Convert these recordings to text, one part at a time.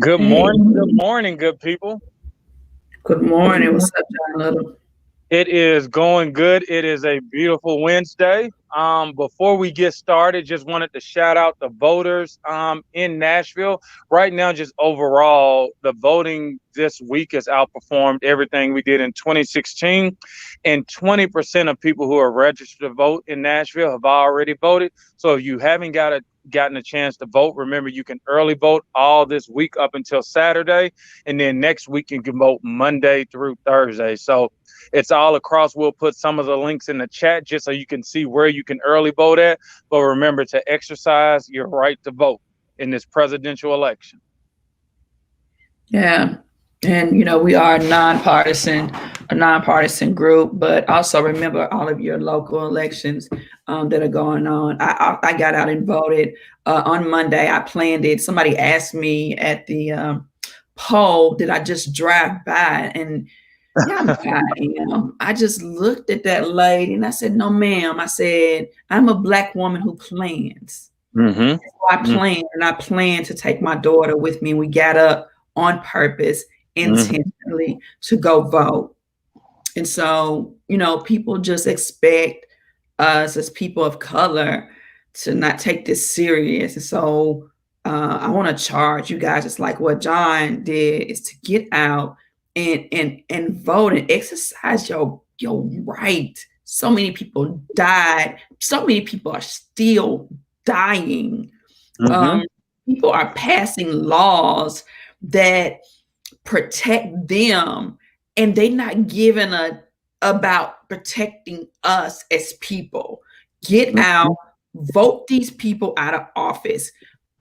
Hey, Good morning, good people. good morning. What's up, John Little? It is going good. It is a beautiful Wednesday. Before we get started, just wanted to shout out the voters in Nashville. Right now, just overall, the voting this week has outperformed everything we did in 2016. And 20% of people who are registered to vote in Nashville have already voted. So if you haven't gotten a chance to vote, remember you can early vote all this week up until Saturday. And then next week you can vote Monday through Thursday. So it's all across. We'll put some of the links in the chat just so you can see where you can early vote at. But remember to exercise your right to vote in this presidential election. Yeah. And we are a nonpartisan group, but also remember all of your local elections that are going on. I got out and voted on Monday. I planned it. Somebody asked me at the poll, did I just drive by? And yeah, I am. I just looked at that lady and I said, no, ma'am. I said, I'm a Black woman who plans. Mm-hmm. I planned, and I planned to take my daughter with me. We got up on purpose, intentionally, to go vote. And so, people just expect us as people of color to not take this serious. And so I want to charge you guys, it's like what John did, is to get out and vote and exercise your right. So many people died. So many people are still dying. Mm-hmm. People are passing laws that protect them, and they're not giving a about protecting us as people. Get out, vote these people out of office.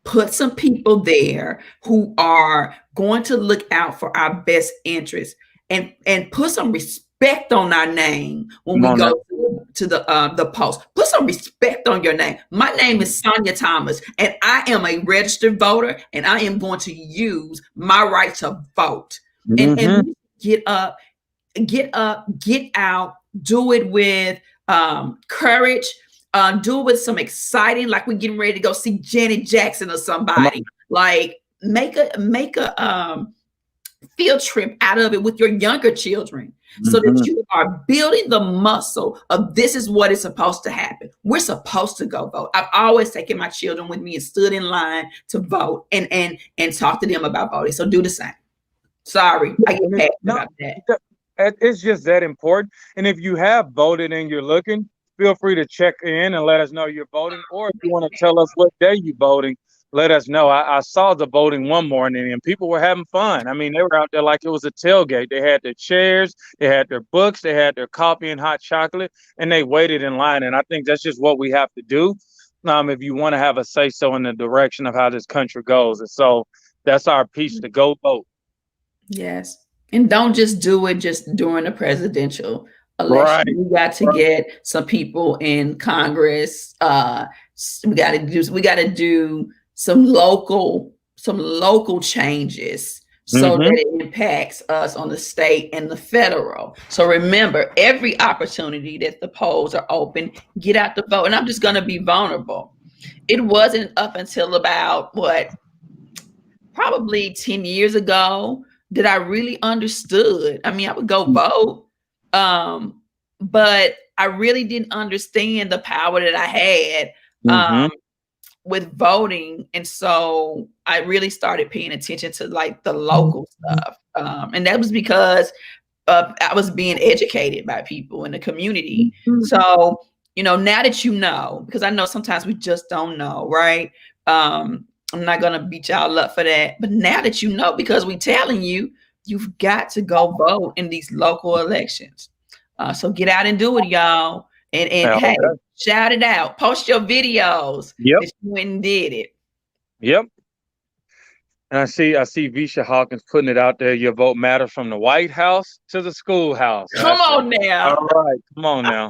Put some people there who are going to look out for our best interests, and put some respect on our name when Come we on now. go to the post. Put some respect on your name. My name is Sonia Thomas, and I am a registered voter, and I am going to use my right to vote. And get up, get out, do it with courage. Do it with some exciting, like we're getting ready to go see Janet Jackson or somebody. Like make a field trip out of it with your younger children, so that you are building the muscle of this is what is supposed to happen. We're supposed to go vote. I've always taken my children with me and stood in line to vote and talk to them about voting. So do the same. Sorry, I get passionate about that. It's just that important. And if you have voted and you're looking, feel free to check in and let us know you're voting. Or if you want to tell us what day you're voting, let us know. I saw the voting one morning and people were having fun. I mean, they were out there like it was a tailgate. They had their chairs, they had their books, they had their coffee and hot chocolate, and they waited in line. And I think that's just what we have to do if you want to have a say-so in the direction of how this country goes. And so that's our piece, to go vote. Yes. And don't just do it just during the presidential election. Right. We got to get some people in Congress. We got to do some local changes so that it impacts us on the state and the federal. So remember, every opportunity that the polls are open, get out the vote. And I'm just going to be vulnerable. It wasn't up until about probably 10 years ago that I really understood. I mean, I would go vote, but I really didn't understand the power that I had with voting. And so I really started paying attention to like the local stuff. And that was because I was being educated by people in the community. So, now that because I know sometimes we just don't know, right? I'm not going to beat y'all up for that. But now that because we're telling you, you've got to go vote in these local elections. So get out and do it, y'all. And hey, shout it out. Post your videos that you went and did it. Yep. And I see Visha Hawkins putting it out there. Your vote matters from the White House to the schoolhouse. Come on now. All right. Come on now.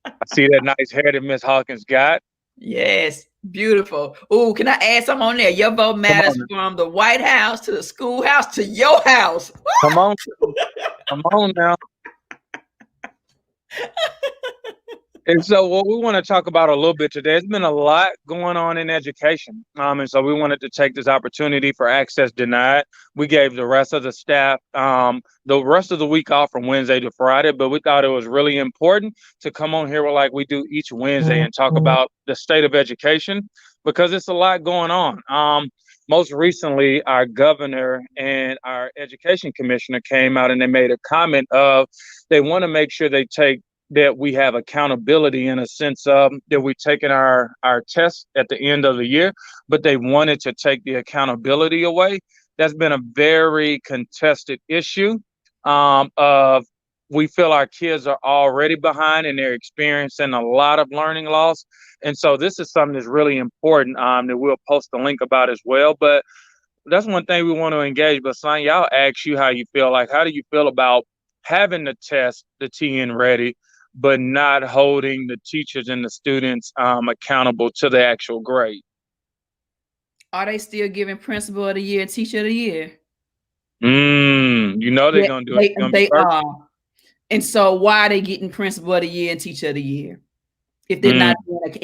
I see that nice hair that Miss Hawkins got. Yes. Beautiful. Ooh, can I add something on there? Your vote matters from the White House to the schoolhouse to your house. Come on. Come on now. And so what we want to talk about a little bit today, there's been a lot going on in education. And so we wanted to take this opportunity for Access Denied. We gave the rest of the staff the rest of the week off from Wednesday to Friday, but we thought it was really important to come on here like we do each Wednesday and talk about the state of education because it's a lot going on. Most recently, our governor and our education commissioner came out and they made a comment of they want to make sure that we have accountability in a sense of that we've taken our tests at the end of the year, but they wanted to take the accountability away. That's been a very contested issue of we feel our kids are already behind and they're experiencing a lot of learning loss. And so this is something that's really important that we'll post a link about as well. But that's one thing we want to engage. But Sonia, I'll ask you how you feel. Like, how do you feel about having the test, the TN ready, but not holding the teachers and the students accountable to the actual grade? Are they still giving principal of the year, teacher of the year? You know they're gonna do it. They are. And so why are they getting principal of the year and teacher of the year? If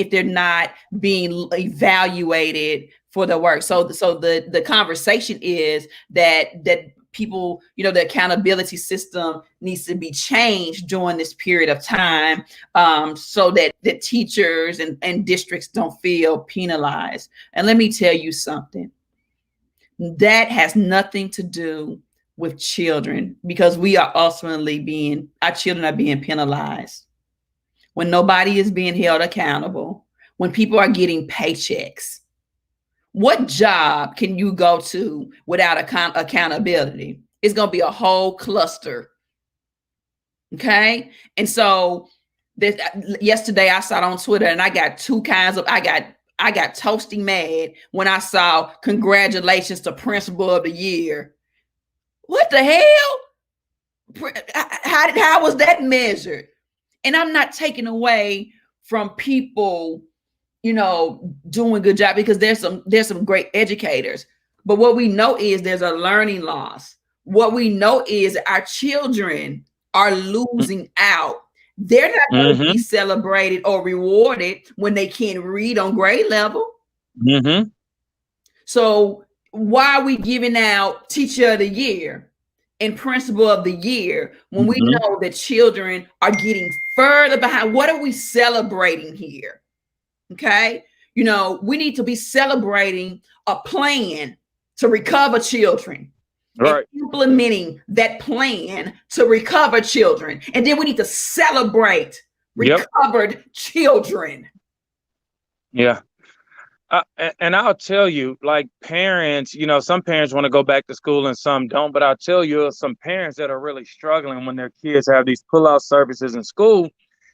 they're not being evaluated for the work. So the conversation is that people, the accountability system needs to be changed during this period of time, so that the teachers and districts don't feel penalized. And let me tell you something, that has nothing to do with children, because we are ultimately our children are being penalized. When nobody is being held accountable, when people are getting paychecks, what job can you go to without accountability? It's going to be a whole cluster. Okay. And so yesterday I saw it on Twitter and I got I got toasty mad when I saw congratulations to principal of the year. What the hell? How was that measured? And I'm not taking away from people, doing a good job, because there's some great educators. But what we know is there's a learning loss. What we know is our children are losing out. They're not going to be celebrated or rewarded when they can't read on grade level. So why are we giving out teacher of the year and principal of the year when we know that children are getting further behind? What are we celebrating here? Okay. We need to be celebrating a plan to recover children, right? And implementing that plan to recover children. And then we need to celebrate recovered children. Yeah. And I'll tell you, like parents, some parents want to go back to school and some don't, but I'll tell you some parents that are really struggling when their kids have these pull-out services in school.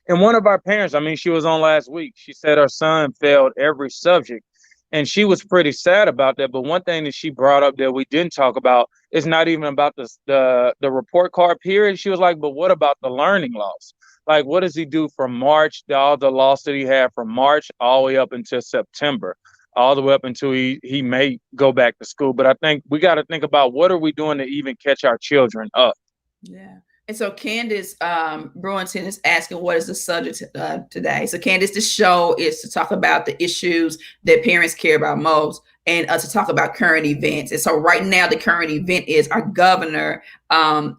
And one of our parents, she was on last week. She said her son failed every subject and she was pretty sad about that. But one thing that she brought up that we didn't talk about is not even about the report card period. She was like, but what about the learning loss? Like, what does he do from March, all the loss that he had from March all the way up until September, all the way up until he may go back to school. But I think we got to think about what are we doing to even catch our children up? Yeah. And so Candace Brewington is asking, what is the subject today? So Candace, the show is to talk about the issues that parents care about most and to talk about current events. And so right now, the current event is our governor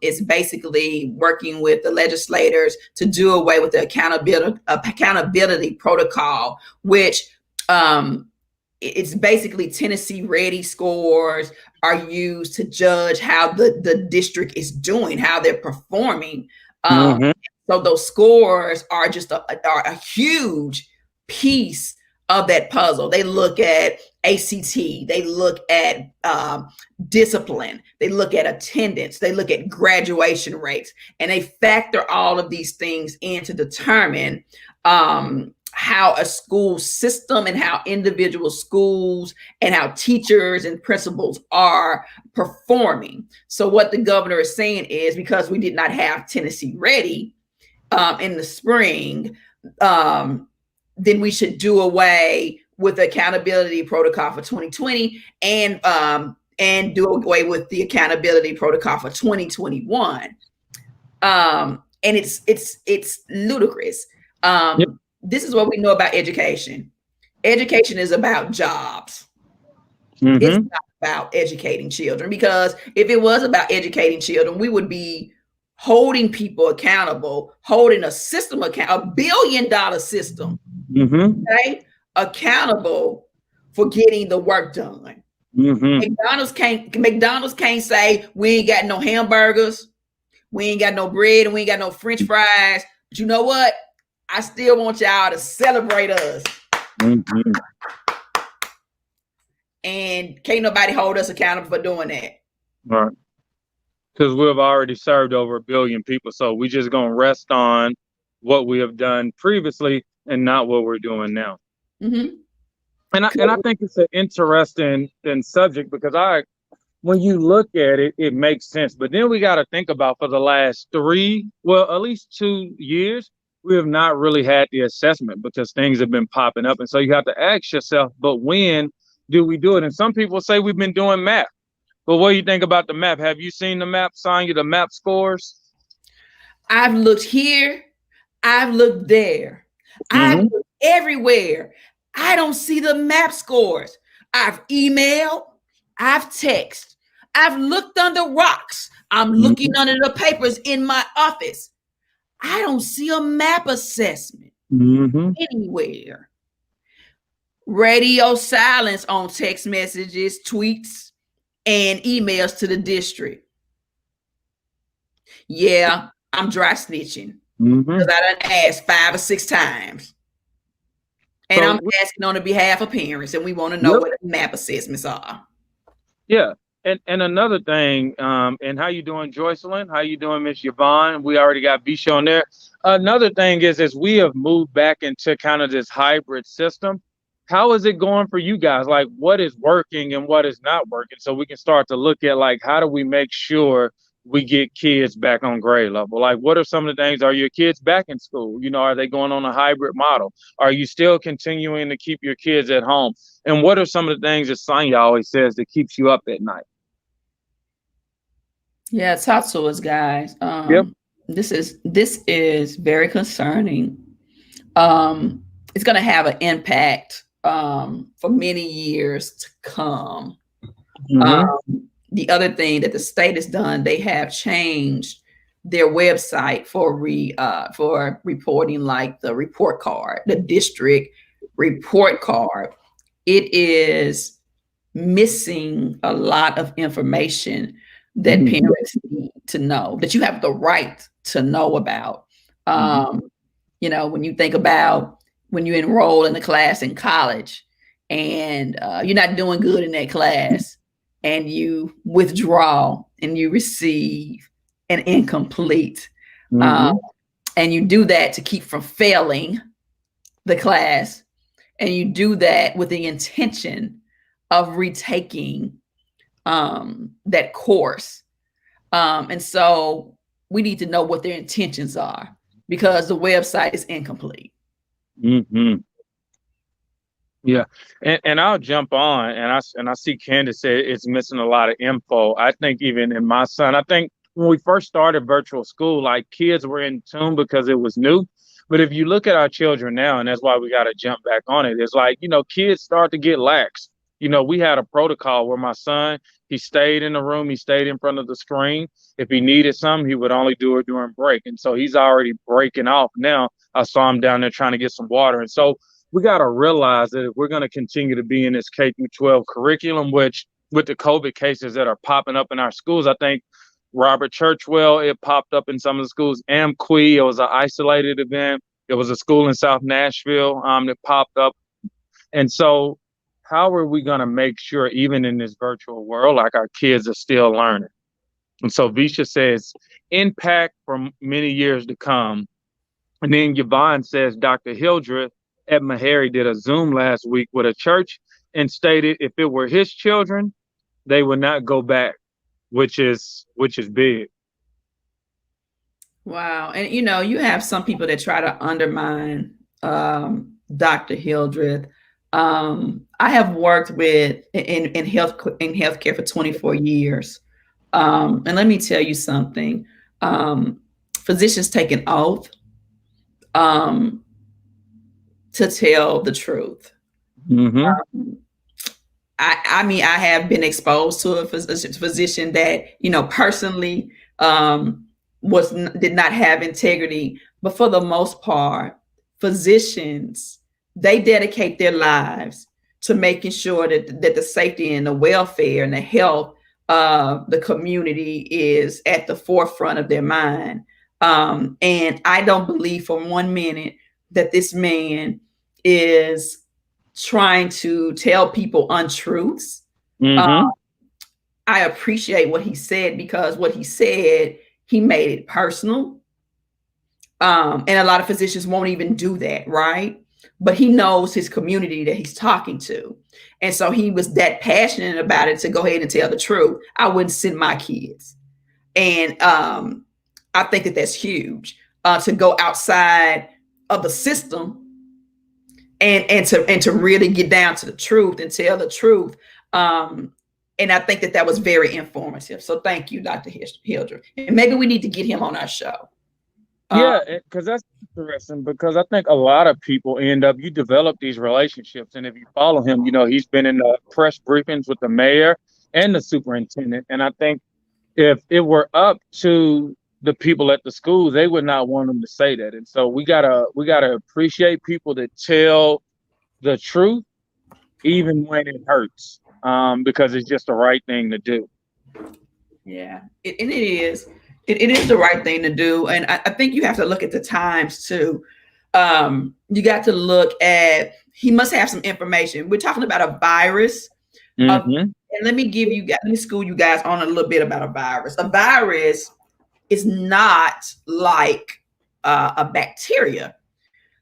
is basically working with the legislators to do away with the accountability protocol, which it's basically Tennessee Ready scores are used to judge how the district is doing, how they're performing. So those scores are just a huge piece of that puzzle. They look at ACT, they look at discipline, they look at attendance, they look at graduation rates, and they factor all of these things in to determine how a school system and how individual schools and how teachers and principals are performing. So what the governor is saying is, because we did not have Tennessee Ready in the spring, then we should do away with the accountability protocol for 2020 and do away with the accountability protocol for 2021. And it's ludicrous. Yep. This is what we know about education. Education is about jobs. Mm-hmm. It's not about educating children, because if it was about educating children, we would be holding people accountable, holding a system account, $1 billion system, Mm-hmm. okay, accountable for getting the work done. Mm-hmm. McDonald's can't say we ain't got no hamburgers, we ain't got no bread, and we ain't got no French fries. But you know what? I still want y'all to celebrate us. Mm-hmm. And can't nobody hold us accountable for doing that. Right. Because we've already served over 1 billion people. So we just going to rest on what we have done previously and not what we're doing now. Mm-hmm. And I think it's an interesting subject, because when you look at it, it makes sense. But then we got to think about, for the last at least 2 years, we have not really had the assessment, because things have been popping up. And so you have to ask yourself, but when do we do it? And some people say we've been doing math. But what do you think about the map? Have you seen the map, Sonya, the map scores? I've looked here. I've looked there. I've looked everywhere. I don't see the map scores. I've emailed. I've texted. I've looked under rocks. I'm looking under the papers in my office. I don't see a map assessment anywhere. Radio silence on text messages, tweets, and emails to the district. Yeah, I'm dry snitching, because I done asked 5 or 6 times. And so I'm asking on the behalf of parents, and we want to know what the map assessments are. Yeah. And another thing, and how you doing, Joycelyn? How you doing, Miss Yvonne? We already got Bisha on there. Another thing is, as we have moved back into kind of this hybrid system, how is it going for you guys? Like, what is working and what is not working? So we can start to look at, like, how do we make sure we get kids back on grade level? Like, what are some of the things? Are your kids back in school? You know, are they going on a hybrid model? Are you still continuing to keep your kids at home? And what are some of the things that Sonya always says that keeps you up at night? Yeah, talk to us, guys. This is very concerning. It's going to have an impact for many years to come. The other thing that the state has done, they have changed their website for reporting, like the report card, the district report card. It is missing a lot of information that parents need to know, that you have the right to know about. You know, when you think about when you enroll in a class in college and you're not doing good in that class, and you withdraw and you receive an incomplete, and you do that to keep from failing the class, and you do that with the intention of retaking that course. And so we need to know what their intentions are, because the website is incomplete. Yeah, and I'll jump on, and I see Candace say it's missing a lot of info. I think even in my son, I think when we first started virtual school, like, kids were in tune because it was new. But if you look at our children now, and that's why we got to jump back on it, it's like, you know, kids start to get lax. You know, we had a protocol where my son, he stayed in the room, he stayed in front of the screen. If he needed something, he would only do it during break. And so he's already breaking off now. I saw him down there trying to get some water. And so we got to realize that if we're going to continue to be in this K-12 curriculum, which with the COVID cases that are popping up in our schools, I think Robert Churchwell, it popped up in some of the schools. Amqui, it was an isolated event. It was a school in South Nashville that popped up. And so how are we going to make sure, even in this virtual world, like, our kids are still learning? And so Visha says, impact for many years to come. And then Yvonne says, Dr. Hildreth at Meharry did a Zoom last week with a church and stated if it were his children, they would not go back, which is big. Wow. And, you know, you have some people that try to undermine Dr. Hildreth. I have worked with in healthcare for 24 years. And let me tell you something. Physicians take an oath. to tell the truth. Mm-hmm. I mean, I have been exposed to a physician that, personally, did not have integrity, but for the most part, physicians, they dedicate their lives to making sure that the safety and the welfare and the health of the community is at the forefront of their mind. And I don't believe for 1 minute that this man is trying to tell people untruths. Mm-hmm. I appreciate what he said, because what he said, he made it personal. And a lot of physicians won't even do that, right? But he knows his community that he's talking to. And so he was that passionate about it to go ahead and tell the truth. I wouldn't send my kids. And I think that that's huge, to go outside of the system and to really get down to the truth and tell the truth. And I think that was very informative. So thank you, Dr. Hildreth. And maybe we need to get him on our show. Yeah, because that's interesting, because I think a lot of people you develop these relationships. And if you follow him, he's been in the press briefings with the mayor and the superintendent. And I think if it were up to the people at the school, they would not want him to say that. And so we gotta appreciate people that tell the truth, even when it hurts, because it's just the right thing to do. Yeah, it is. It is the right thing to do. And I think you have to look at the times too. You got to look at, he must have some information. We're talking about a virus. Mm-hmm. And let me school you guys on a little bit about a virus. A virus is not like a bacteria.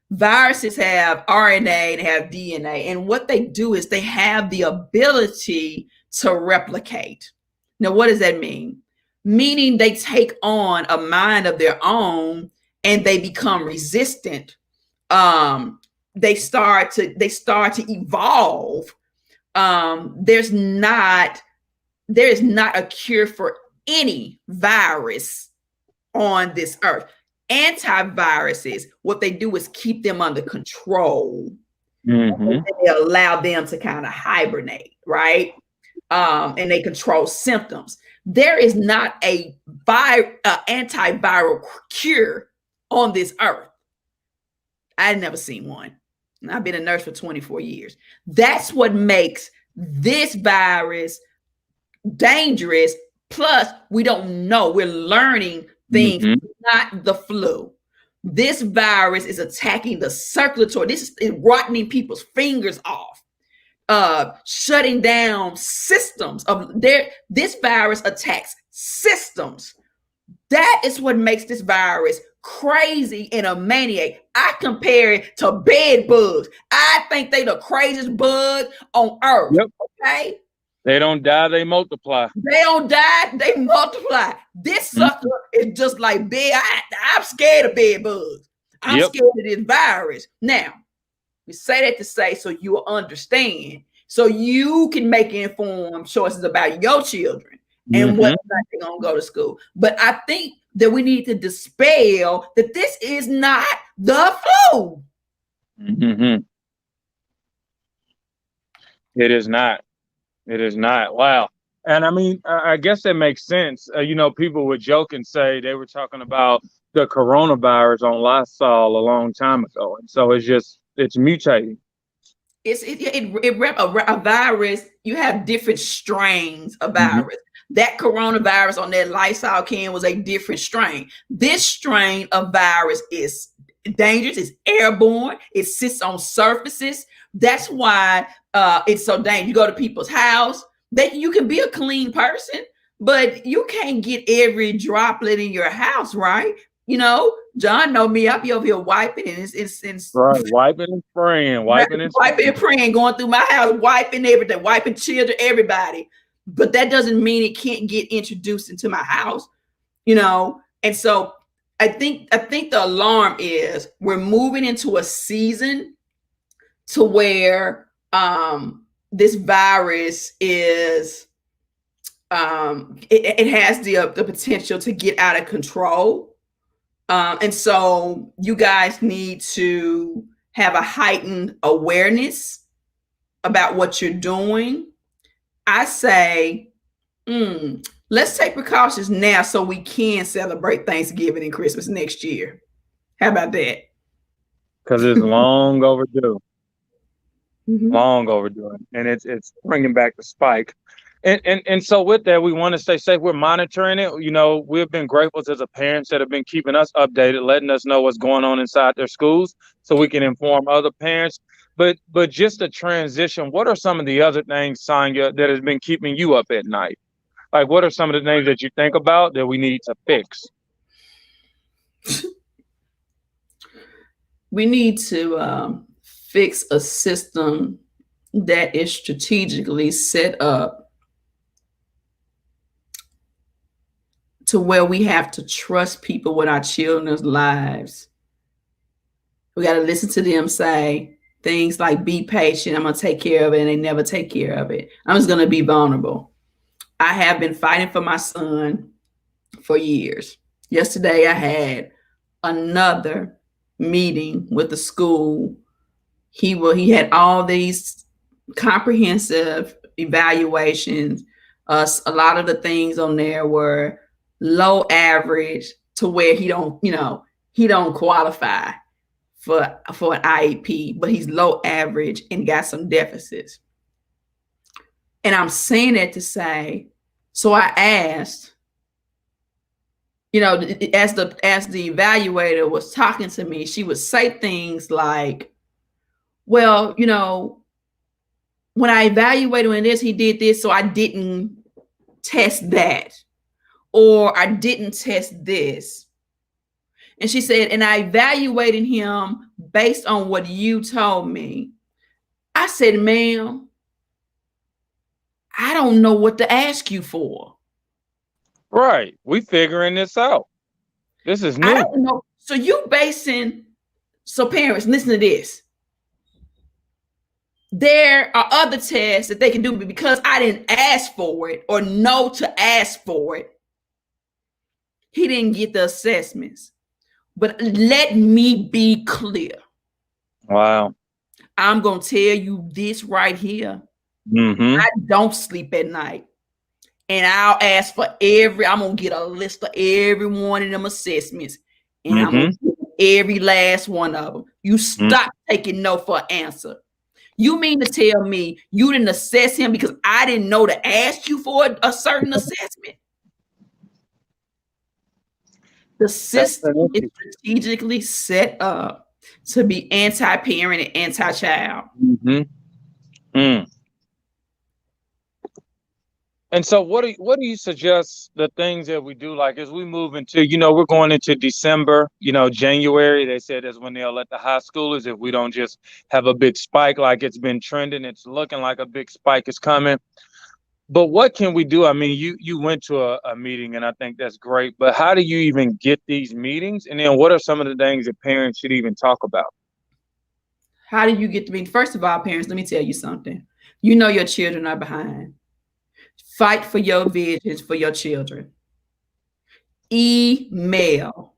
Viruses have RNA and have DNA. And what they do is they have the ability to replicate. Now, what does that mean? Meaning they take on a mind of their own and they become resistant. They start to evolve. There is not a cure for any virus on this earth. Antiviruses, what they do is keep them under control. Mm-hmm. They allow them to kind of hibernate, right? And they control symptoms. There is not a antiviral cure on this earth. I've never seen one. I've been a nurse for 24 years. That's what makes this virus dangerous. Plus, we don't know. We're learning things, not the flu. This virus is attacking the circulatory. This is rotting people's fingers off. Shutting down systems this virus attacks systems. That is what makes this virus crazy and a maniac. I compare it to bed bugs. I think they the craziest bug on earth. Yep. Okay. They don't die, they multiply. They don't die, they multiply. This sucker is just like bed. I'm scared of bed bugs. I'm scared of this virus. Now, we say that to say so you will understand, so you can make informed choices about your children and whether or not they're going to go to school. But I think that we need to dispel that this is not the flu. Mm-hmm. It is not. It is not. Wow. And I mean, I guess that makes sense. People would joke and say they were talking about the coronavirus on Lysol a long time ago. And so it's mutating. A virus, you have different strains of virus. That coronavirus on that Lysol can was a different strain. This strain of virus is dangerous. It's airborne. It sits on surfaces. That's why it's so dangerous. You go to people's house, you can be a clean person, but you can't get every droplet in your house, right? John know me. I be over here wiping and it's right, wiping and spraying, wiping and praying, going through my house, wiping everything, wiping children, everybody. But that doesn't mean it can't get introduced into my house, And so I think the alarm is we're moving into a season to where this virus is it has the potential to get out of control. And so you guys need to have a heightened awareness about what you're doing, I say, let's take precautions now so we can celebrate Thanksgiving and Christmas next year. How about that? Because it's long overdue. Mm-hmm. Long overdue, and it's bringing back the spike. And so with that, we want to stay safe. We're monitoring it. You know, we've been grateful as a parents that have been keeping us updated, letting us know what's going on inside their schools, so we can inform other parents. But just a transition. What are some of the other things, Sonia, that has been keeping you up at night? Like, what are some of the things that you think about that we need to fix? We need to fix a system that is strategically set up to where we have to trust people with our children's lives. We got to listen to them say things like, be patient, I'm going to take care of it, and they never take care of it. I'm just going to be vulnerable. I have been fighting for my son for years. Yesterday, I had another meeting with the school. He had all these comprehensive evaluations. A lot of the things on there were low average to where he don't qualify for an IEP, but he's low average and got some deficits. And I'm saying that to say, so I asked, as the evaluator was talking to me, she would say things like, well, when I evaluated on this, he did this, so I didn't test that, or I didn't test this. And she said, and I evaluated him based on what you told me. I said, ma'am, I don't know what to ask you for. Right. We figuring this out. This is new. I don't know. So parents, listen to this. There are other tests that they can do, but because I didn't ask for it or know to ask for it, he didn't get the assessments. But let me be clear. Wow. I'm going to tell you this right here. Mm-hmm. I don't sleep at night. And I'll ask for I'm going to get a list of every one of them assessments. And I'm going to get every last one of them. You stop taking no for an answer. You mean to tell me you didn't assess him because I didn't know to ask you for a certain assessment? The system is strategically set up to be anti-parent and anti-child. And so what do you suggest the things that we do, like as we move into, we're going into December, January, they said is when they'll let the high schoolers, if we don't just have a big spike like it's been trending, it's looking like a big spike is coming. But what can we do? I mean, you went to a meeting, and I think that's great. But how do you even get these meetings? And then what are some of the things that parents should even talk about? How do you get the meeting? First of all, parents, let me tell you something. Your children are behind. Fight for your visions for your children. Email.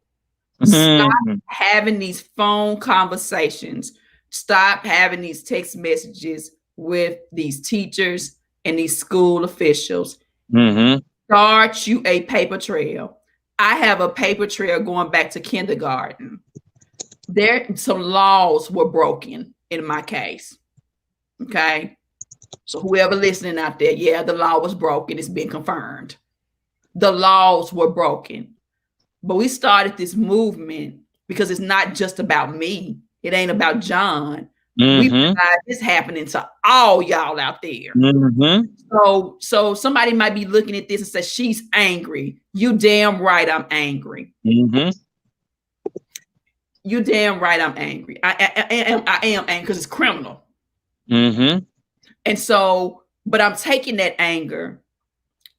Stop having these phone conversations. Stop having these text messages with these teachers and these school officials. Start you a paper trail. I have a paper trail going back to kindergarten. Some laws were broken in my case. Okay. So whoever listening out there, yeah, the law was broken. It's been confirmed. The laws were broken. But we started this movement because it's not just about me. It ain't about John. We realize this happening to all y'all out there. So somebody might be looking at this and say, she's angry. You damn right I'm angry. You damn right I'm angry. I am angry because it's criminal. And so, but I'm taking that anger,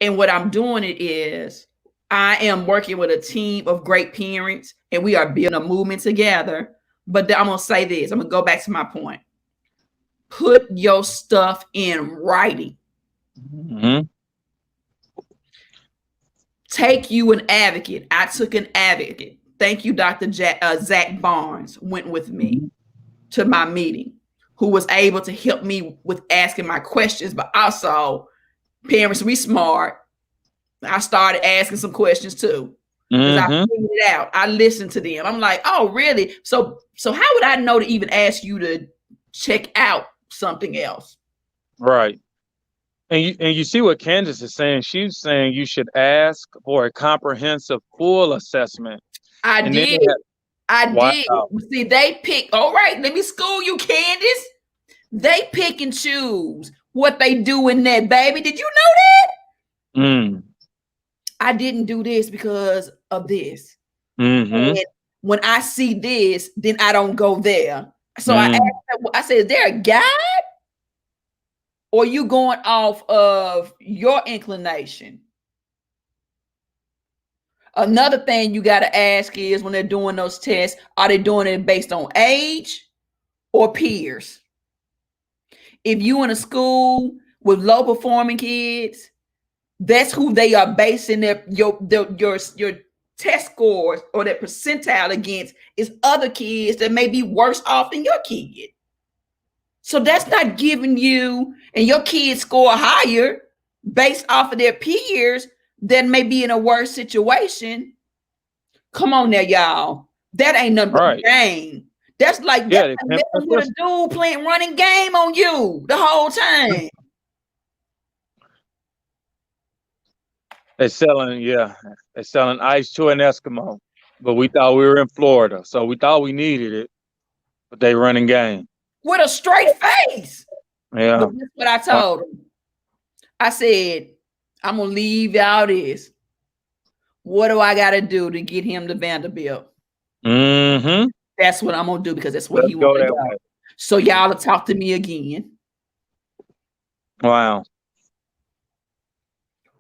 and what I'm doing is I am working with a team of great parents, and we are building a movement together. But I'm going to say this. I'm going to go back to my point. Put your stuff in writing. Take you an advocate. I took an advocate. Thank you, Dr. Zach Barnes went with me to my meeting who was able to help me with asking my questions, but also parents, we smart. I started asking some questions too. Because I figured it out. I listened to them. I'm like, oh, really? So how would I know to even ask you to check out something else? Right. And you see what Candace is saying. She's saying you should ask for a comprehensive full assessment. I And did. Wow. See, they pick. All right, let me school you, Candace. They pick and choose what they do in that, baby. Did you know that? I didn't do this because of this. And when I see this, then I don't go there. So I said, is there a guide? Or you going off of your inclination? Another thing you got to ask is when they're doing those tests, are they doing it based on age or peers? If you in a school with low performing kids, that's who they are basing your test scores or that percentile against, is other kids that may be worse off than your kid. So that's not giving you, and your kids score higher based off of their peers that may be in a worse situation. Come on there, y'all. That ain't nothing but a game. That's like messing with a dude playing running game on you the whole time. They're selling ice to an Eskimo, but we thought we were in Florida, so we thought we needed it, but they running game with a straight face. Yeah, but that's what I told them. I said, I'm gonna leave y'all this. What do I got to do to get him to Vanderbilt? That's what I'm gonna do because that's where he wants to go. So y'all will talk to me again. Wow.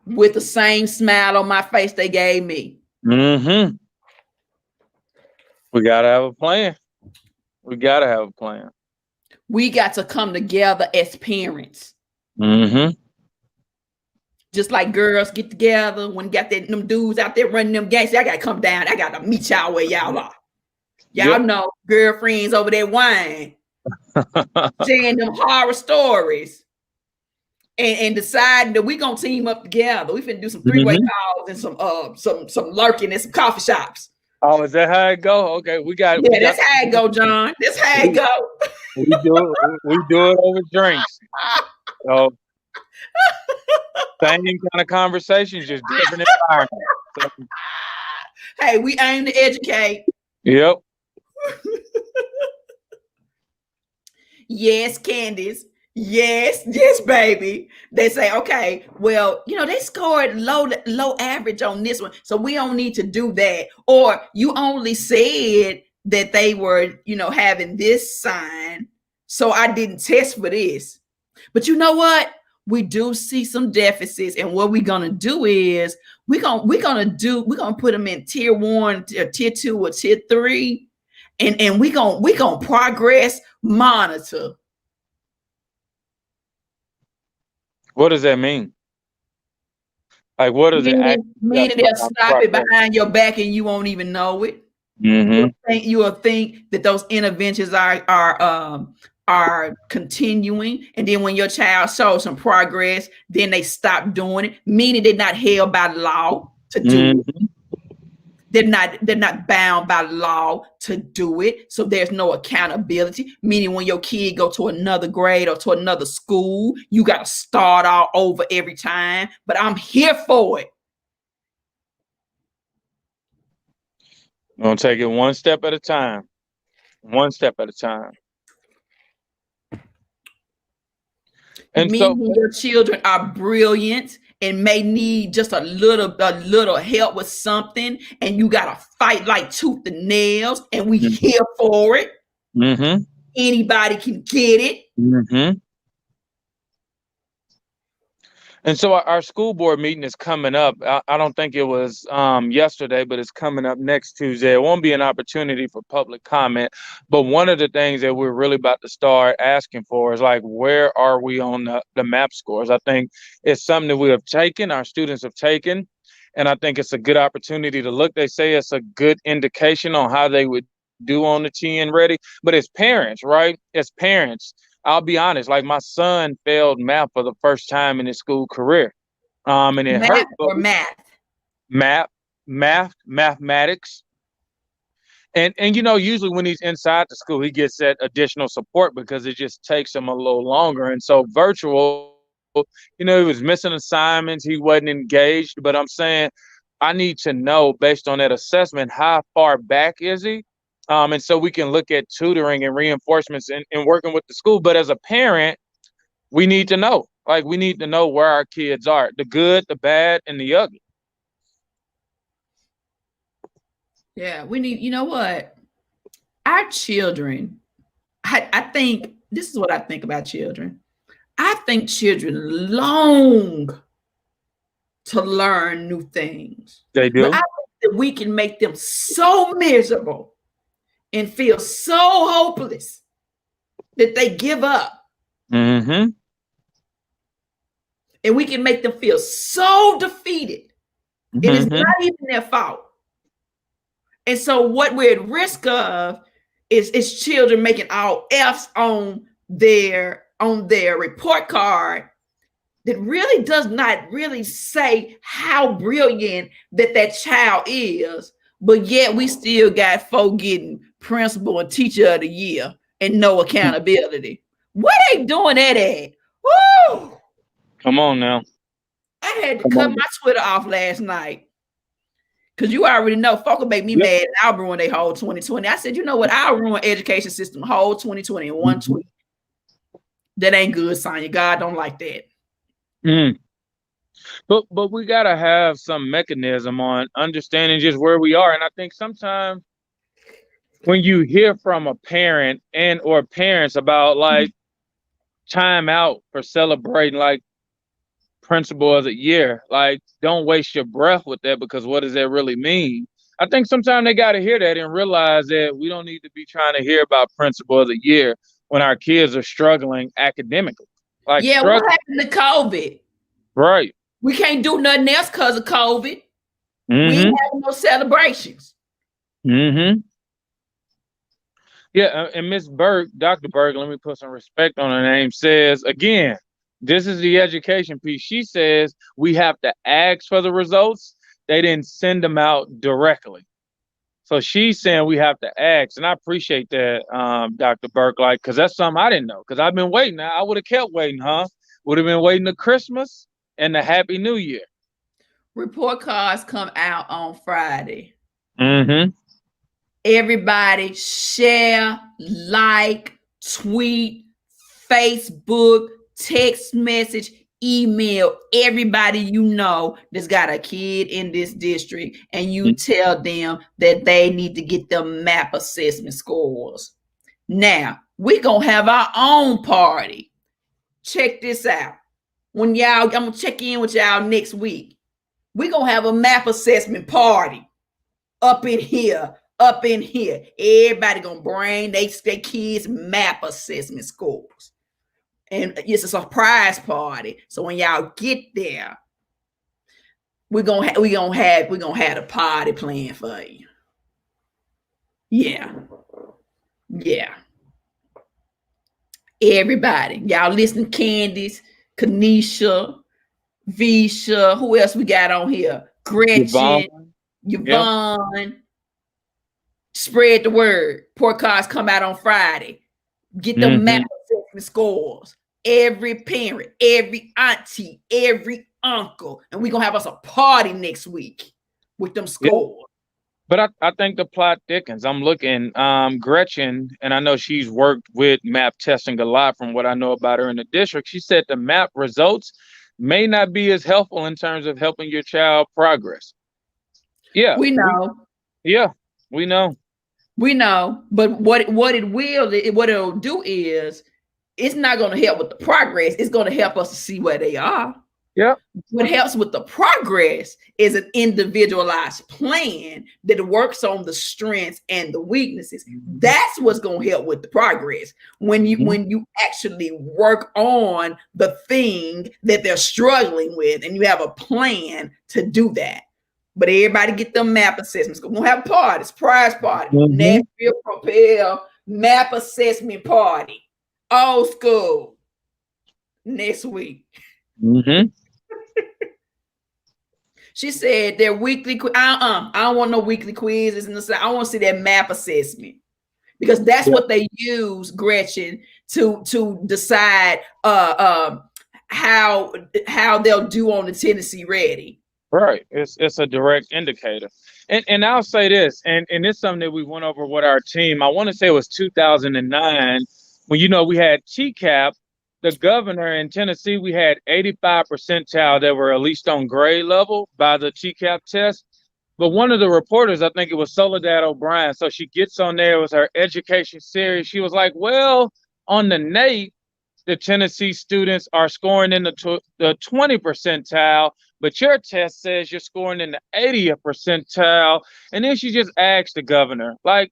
With the same smile on my face they gave me. We gotta have a plan. We got to come together as parents. Just like girls get together when got them dudes out there running them games. I gotta come down. I gotta meet y'all where y'all are. Y'all know girlfriends over there wine, sharing them horror stories. And deciding that we gonna team up together. We finna do some three-way calls and some lurking in some coffee shops. Oh, is that how it go? Okay, that's how it go, John. That's how it go. We do it over drinks. So same kind of conversations, just different environment. So, hey, we aim to educate. Yep. Yes, Candace. Yes, baby. They say, okay, well, they scored low average on this one, so we don't need to do that. Or you only said that they were, having this sign, so I didn't test for this. But you know what? We do see some deficits, and what we're gonna do is we're gonna put them in tier 1, tier 2, or tier 3, and we're gonna progress monitor. What does that mean? Like, what does it mean? They'll stop it behind your back and you won't even know it. You will think that those interventions are continuing, and then when your child shows some progress, then they stop doing it. Meaning they're not held by law to do it. They're not bound by law to do it. So there's no accountability. Meaning when your kid go to another grade or to another school, you got to start all over every time. But I'm here for it. I'm going to take it one step at a time. One step at a time. And meaning your children are brilliant and may need just a little help with something, and you gotta fight like tooth and nails, and we here for it. Anybody can get it. And so our school board meeting is coming up. I don't think it was yesterday, but it's coming up next Tuesday. It won't be an opportunity for public comment. But one of the things that we're really about to start asking for is like, where are we on the MAP scores? I think it's something that we have taken, our students have taken. And I think it's a good opportunity to look. They say it's a good indication on how they would due on the 10 ready. But as parents, right? As parents, I'll be honest, like my son failed math for the first time in his school career. And it hurt, Math but or math? math, mathematics. And usually when he's inside the school, he gets that additional support because it just takes him a little longer. And so virtual, he was missing assignments, he wasn't engaged. But I'm saying I need to know based on that assessment, how far back is he? And so we can look at tutoring and reinforcements and working with the school. But as a parent, we need to know. Like we need to know where our kids are, the good, the bad, and the ugly. Yeah, we need, you know what? Our children, I think this is what I think about children. I think children long to learn new things. They But do. I think that we can make them so miserable and feel so hopeless that they give up. Mm-hmm. And we can make them feel so defeated. Mm-hmm. It is not even their fault. And so what we're at risk of is children making all F's on their report card that really does not really say how brilliant that child is, but yet we still got folk getting principal and teacher of the year and no accountability. What they doing that at? Woo! Come on now. I had to cut my Twitter off last night. Because you already know, folk will make me mad and I'll ruin their whole 2020. I said, you know what? I'll ruin education system whole 2020 in one tweet. That ain't good, Sonya. God don't like that. But we gotta have some mechanism on understanding just where we are. And I think sometimes when you hear from a parent and or parents about like time out for celebrating like principal of the year, like don't waste your breath with that, because what does that really mean? I think sometimes they got to hear that and realize that we don't need to be trying to hear about principal of the year when our kids are struggling academically. Like what happened to COVID? Right. We can't do nothing else because of COVID. We ain't having no celebrations. Yeah, and Miss Burke, Dr. Burke, let me put some respect on her name, says again, this is the education piece. She says we have to ask for the results. They didn't send them out directly. So she's saying we have to ask. And I appreciate that, Dr. Burke, like, because that's something I didn't know. Because I've been waiting. I would have kept waiting, huh? Would have been waiting to Christmas and the Happy New Year. Report cards come out on Friday. Everybody share, like, tweet, Facebook, text message, email everybody you know that's got a kid in this district, and you tell them that they need to get the MAP assessment scores. Now, we're going to have our own party. Check this out. I'm going to check in with y'all next week. We're going to have a MAP assessment party up in here. Everybody going to bring their kids' MAP assessment scores. And it's a surprise party. So when y'all get there, we're gonna have the party planned for you. Yeah. Everybody, y'all listen, Candice, Kanisha, Visha, who else we got on here? Gretchen, Yvonne. Yep. Spread the word. Report cards come out on Friday. Get the MAP assessment scores. Every parent, every auntie, every uncle, and we're gonna have us a party next week with them scores. Yeah. But I think the plot thickens. I'm looking, Gretchen, and I know she's worked with MAP testing a lot from what I know about her in the district. She said the MAP results may not be as helpful in terms of helping your child progress. Yeah. We know. We know. But what it'll do is it's not going to help with the progress. It's going to help us to see where they are. Yeah. What helps with the progress is an individualized plan that works on the strengths and the weaknesses. That's what's going to help with the progress. When you actually work on the thing that they're struggling with, and you have a plan to do that. But everybody get them map assessments. We're gonna have parties, prize party, Mm-hmm. Nashville Propel map assessment party, old school. Next week. Mm-hmm. She said their weekly. I don't want no weekly quizzes in the. I want to see that map assessment because that's what they use, Gretchen, to decide how they'll do on the Tennessee Ready. Right. It's a direct indicator. And I'll say this, and it's something that we went over with our team. I want to say it was 2009 when we had TCAP, the governor in Tennessee, we had 85 percentile that were at least on grade level by the TCAP test. But one of the reporters, I think it was Soledad O'Brien, so she gets on there with her education series. She was like, well, on the NAEP, the Tennessee students are scoring in the 20 percentile, but your test says you're scoring in the 80th percentile. And then she just asked the governor, like,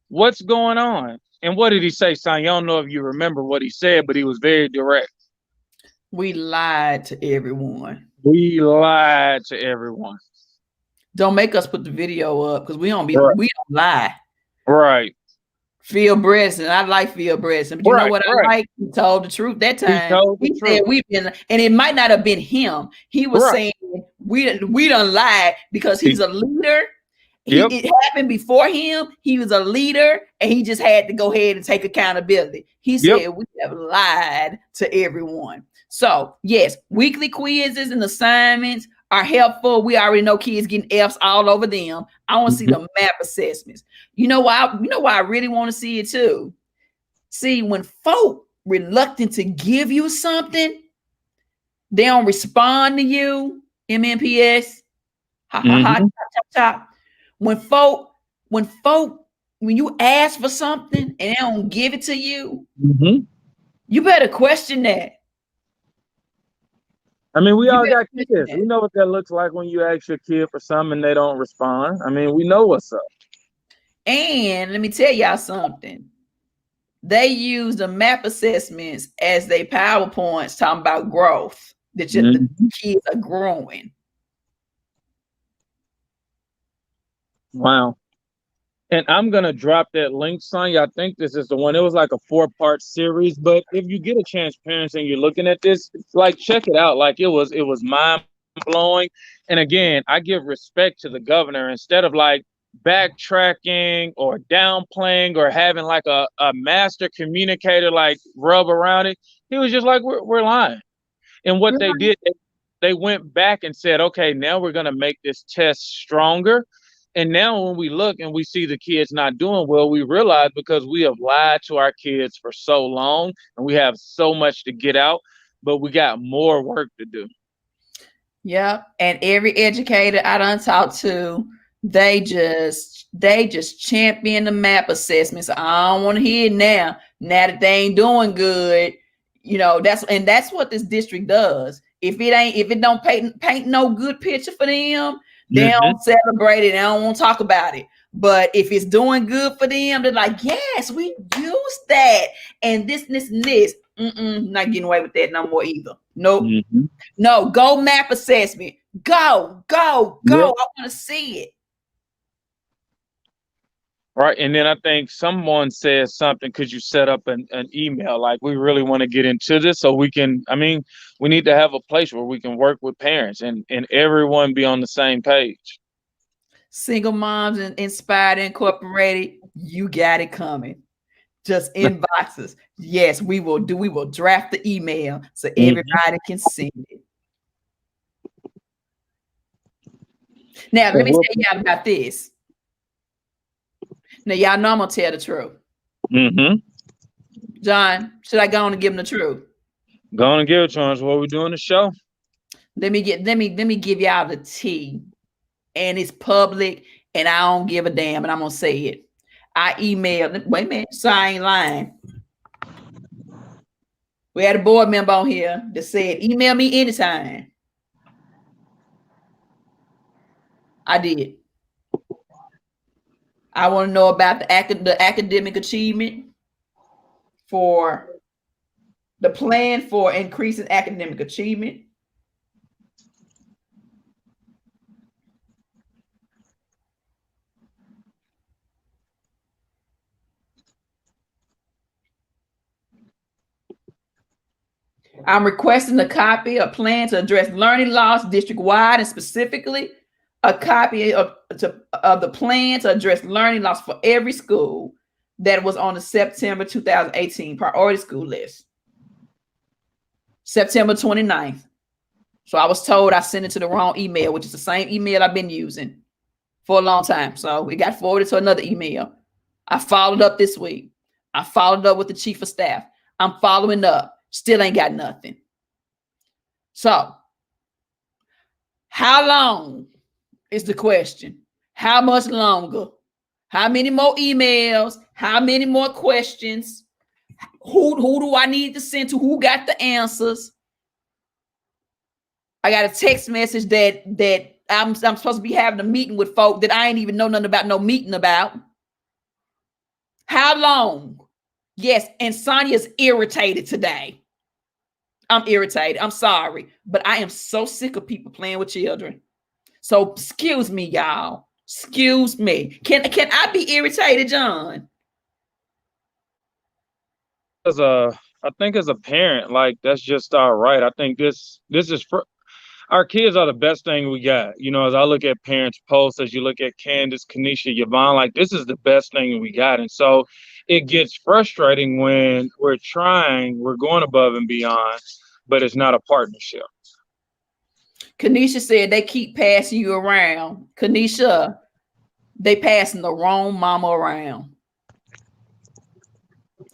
what's going on? And what did he say, son? You don't know if you remember what he said, but he was very direct. We lied to everyone. We lied to everyone. Don't make us put the video up because we don't lie. Right. Phil Bredesen, I like Phil Bredesen, but you know what I like? He told the truth that time. He said we've been, and it might not have been him. He was saying we done lied because he's a leader. It happened before him. He was a leader, and he just had to go ahead and take accountability. He said we have lied to everyone. So yes, weekly quizzes and assignments are helpful. We already know kids getting F's all over them. I want to see the map assessments. You know why I really want to see it too. See, when folk reluctant to give you something, they don't respond to you. MNPS. Ha ha ha. Chop, chop. When you ask for something and they don't give it to you, you better question that. I mean, we all got kids. We know what that looks like when you ask your kid for something and they don't respond. I mean, we know what's up. And let me tell y'all something. They use the map assessments as they PowerPoints talking about growth, that the kids are growing. Wow. And I'm going to drop that link, Sonya. I think this is the one. It was like a 4-part series. But if you get a chance, parents, and you're looking at this, like, check it out. Like, it was mind-blowing. And again, I give respect to the governor. Instead of like backtracking or downplaying or having like a master communicator like rub around it, he was just like, we're lying. And what they did, they went back and said, okay, now we're going to make this test stronger. And now when we look and we see the kids not doing well, we realize because we have lied to our kids for so long and we have so much to get out, but we got more work to do. Yeah. And every educator I done talked to, they just champion the map assessments. I don't want to hear it now that they ain't doing good. That's what this district does. If it don't paint no good picture for them, they don't celebrate it. They don't want to talk about it. But if it's doing good for them, they're like, yes, we use that. And this. Not getting away with that no more either. Nope. No, go map assessment. Go. Yep. I want to see it. Right. And then I think someone said something, could you set up an email? Like, we really want to get into this so we need to have a place where we can work with parents and everyone be on the same page. Single Moms and Inspired Incorporated, you got it coming. Just inbox us. Yes, we will draft the email so everybody can see it. Now, let me tell y'all about this. Now, y'all know I'm going to tell the truth. John, should I go on and give him the truth? Go on and give it to us while we're doing the show. Let me give y'all the tea. And it's public, and I don't give a damn, and I'm going to say it. I emailed, wait a minute, so I ain't lying. We had a board member on here that said, email me anytime. I did. I want to know about the academic achievement for the plan for increasing academic achievement. I'm requesting a copy of plan to address learning loss district-wide, and specifically a copy of the plan to address learning loss for every school that was on the September 2018 priority school list. September 29th. So I was told I sent it to the wrong email, which is the same email I've been using for a long time. So it got forwarded to another email. I followed up this week. I followed up with the chief of staff. I'm following up. Still ain't got nothing. So how long is the question? How much longer? How many more emails? How many more questions? Who do I need to send to? Who got the answers? I got a text message that I'm supposed to be having a meeting with folk that I ain't even know nothing about no meeting about. How long? Yes, and Sonia's irritated today. I'm irritated. I'm sorry, but I am so sick of people playing with children. So excuse me, y'all. Excuse me. Can I be irritated, John? I think as a parent, like that's just all right. I think this is for our kids are the best thing we got. You know, as I look at parents' posts, as you look at Candace, Kanisha, Yvonne, like this is the best thing we got. And so it gets frustrating when we're going above and beyond, but it's not a partnership. Kanisha said they keep passing you around. Kanisha, they passing the wrong mama around.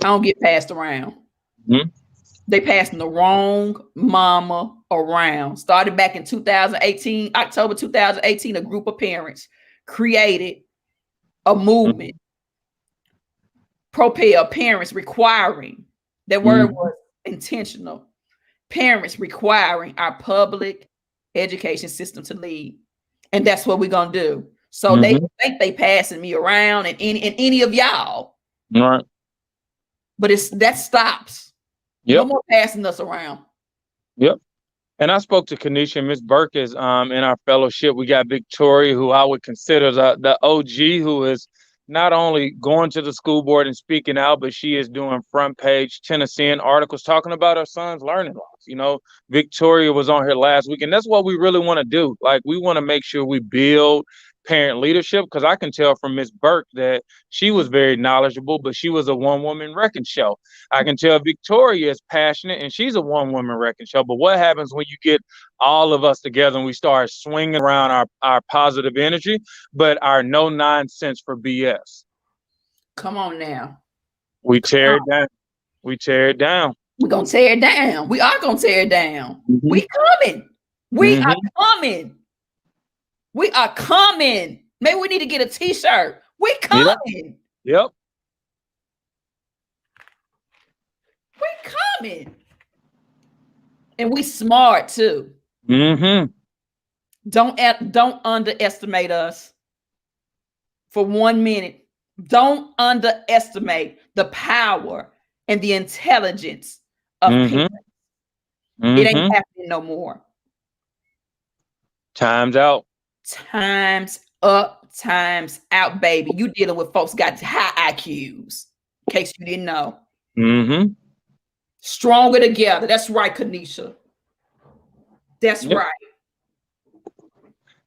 I don't get passed around. Mm-hmm. They passing the wrong mama around. Started back in 2018, October 2018, a group of parents created a movement. Propel parents requiring, that word was intentional. Parents requiring our public education system to lead. And that's what we're going to do. So they think they passing me around and any of y'all. All right. But that stops. Yep. No more passing us around. Yep. And I spoke to Kanisha and Miss Burke is in our fellowship. We got Victoria, who I would consider the OG, who is not only going to the school board and speaking out, but she is doing front page Tennessean articles talking about her son's learning loss. You know, Victoria was on here last week, and that's what we really want to do. Like, we want to make sure we build parent leadership, because I can tell from Miss Burke that she was very knowledgeable, but she was a one-woman wrecking show. I can tell Victoria is passionate, and she's a one-woman wrecking show. But what happens when you get all of us together and we start swinging around our positive energy, but our no nonsense for BS? Come on now. We tear it down. We tear it down. We're going to tear it down. We are going to tear it down. We coming. We are coming. We are coming. Maybe we need to get a t-shirt. We coming. Yep. We coming. And we smart too. Don't underestimate us for 1 minute. Don't underestimate the power and the intelligence of parents. It ain't happening no more. Time's out. Time's up, time's out, baby. You dealing with folks got high IQs, in case you didn't know. Stronger together. That's right, Kanisha. That's right.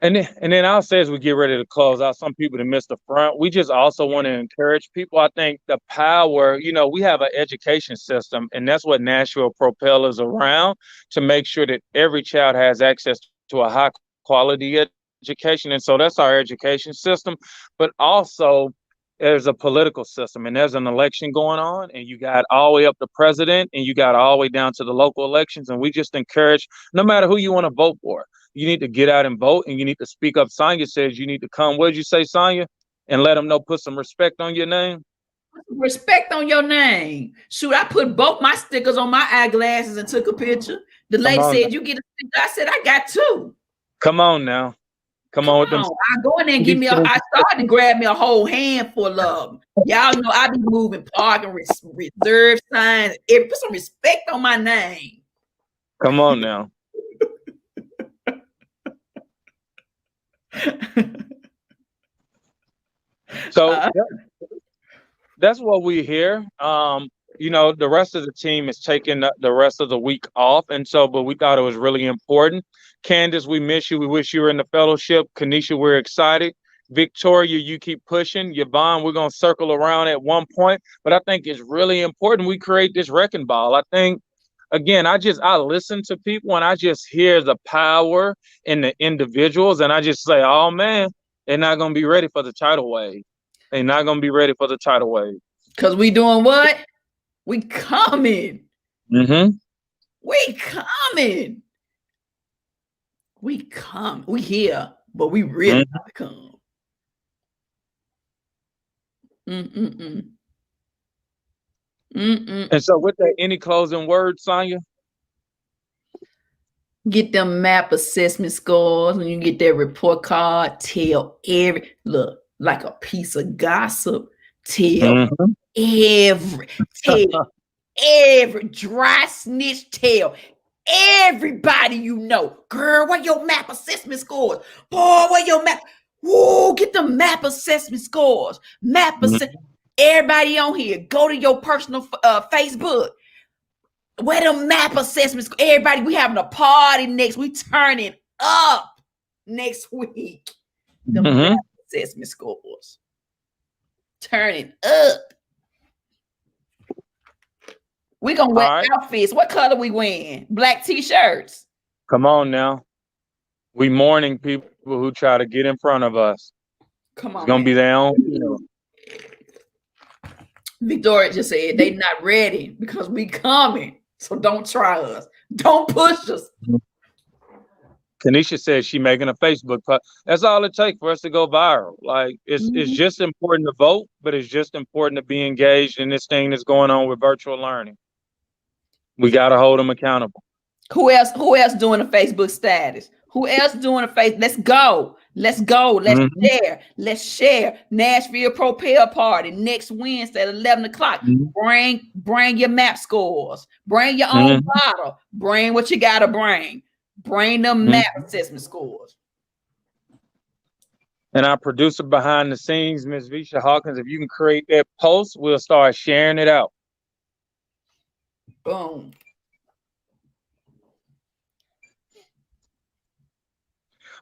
And then I'll say, as we get ready to close out, some people that missed the front, we just also want to encourage people. I think the power, you know, we have an education system, and that's what Nashville Propel is around, to make sure that every child has access to a high quality education. And so that's our education system. But also there's a political system, and there's an election going on, and you got all the way up to president, and you got all the way down to the local elections. And we just encourage, no matter who you want to vote for, you need to get out and vote, and you need to speak up. Sonia says you need to come. What did you say, Sonia? And let them know, put some respect on your name. Respect on your name. Shoot, I put both my stickers on my eyeglasses and took a picture. The lady said, you get a sticker. I said, I got two. Come on now. Come on with them. I go in there and give me I started to grab me a whole handful of them. Y'all know I be moving parking reserve signs. Put some respect on my name. Come on now. So that's what we hear. the rest of the team is taking the rest of the week off. And so, but we thought it was really important. Candace, we miss you. We wish you were in the fellowship. Kanisha, we're excited. Victoria, you keep pushing. Yvonne, we're going to circle around at one point. But I think it's really important we create this wrecking ball. I think, again, I listen to people and I just hear the power in the individuals. And I just say, oh, man, they're not going to be ready for the tidal wave. They're not going to be ready for the tidal wave. Because we doing what? We coming. Mm-hmm. We coming. We come. We here, but we really got to come. And so with that, any closing words, Sonya? Get them map assessment scores. When you get that report card, tell look, like a piece of gossip. Tell every dry snitch, tell everybody you know. Girl, where your map assessment scores? Boy, where your map? Whoa, get the map assessment scores. Everybody on here, go to your personal Facebook. Where the map assessments? Everybody, we having a party next. We turning up next week. The map assessment scores. Turning up. We gonna wear outfits. What color we wearing? Black t-shirts. Come on now. We mourning people who try to get in front of us. Come on. It's gonna be their own. Victoria just said they not ready because we coming. So don't try us. Don't push us. Kanisha says she making a Facebook post. That's all it takes for us to go viral. Like it's just important to vote, but it's just important to be engaged in this thing that's going on with virtual learning. We got to hold them accountable. Who else doing a Facebook status? Who else doing a face? Let's go. Let's share. Let's share. Nashville Propel Party next Wednesday at 11 o'clock. Bring your map scores. Bring your own bottle. Bring what you gotta bring. Bring them map assessment scores. And our producer behind the scenes, Ms. Visha Hawkins, if you can create that post, we'll start sharing it out. Boom.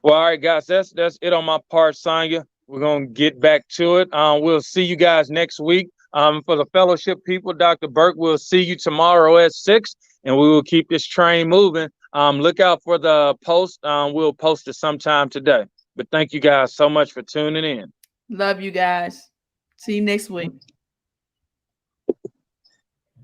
Well, all right, guys, that's it on my part, Sonya. We're going to get back to it. We'll see you guys next week. For the fellowship people, Dr. Burke, we'll see you tomorrow at 6, and we will keep this train moving. Look out for the post. We'll post it sometime today. But thank you guys so much for tuning in. Love you guys. See you next week.